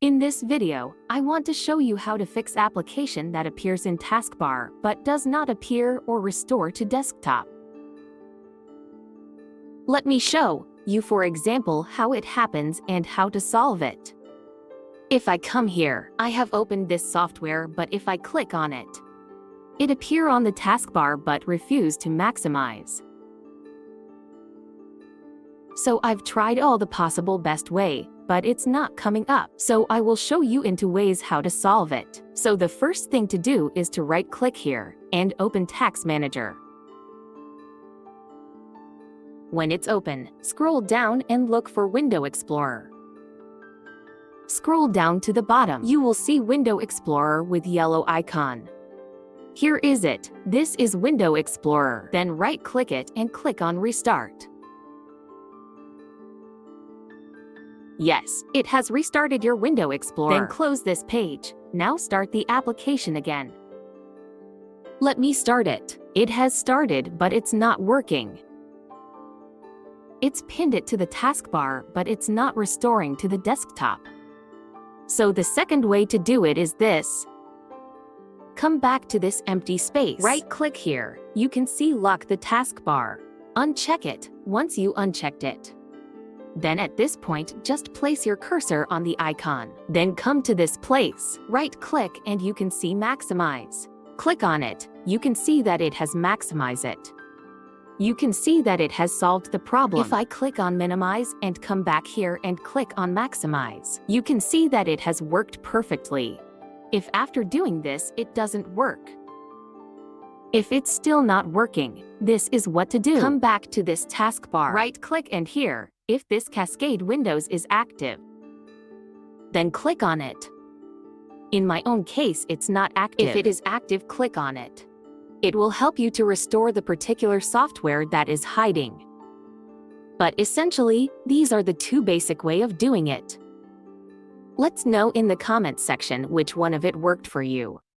In this video, I want to show you how to fix application that appears in Taskbar but does not appear or restore to desktop. Let me show you, for example, how it happens and how to solve it. If I come here, I have opened this software, but if I click on it, it appear on the taskbar but refuse to maximize. So I've tried all the possible best way, but it's not coming up. So I will show you into ways how to solve it. So the first thing to do is to right-click here and open Task Manager. When it's open, scroll down and look for Window Explorer. Scroll down to the bottom. You will see Window Explorer with yellow icon. Here is it. This is Window Explorer. Then right-click it and click on Restart. Yes, it has restarted your Window Explorer. Then close this page. Now start the application again. Let me start it. It has started, but it's not working. It's pinned it to the taskbar, but it's not restoring to the desktop. So the second way to do it is this. Come back to this empty space. Right-click here. You can see Lock the taskbar. Uncheck it once you unchecked it. Then at this point, just place your cursor on the icon. Then come to this place. Right-click and you can see Maximize. Click on it. You can see that it has maximized it. You can see that it has solved the problem. If I click on Minimize and come back here and click on Maximize, you can see that it has worked perfectly. If after doing this it doesn't work, if it's still not working, this is what to do. Come back to this taskbar. Right-click and here, if this cascade windows is active, then click on it. In my own case, it's not active. If it is active, click on it. It will help you to restore the particular software that is hiding. But essentially, these are the two basic way of doing it. Let's know in the comments section which one of it worked for you.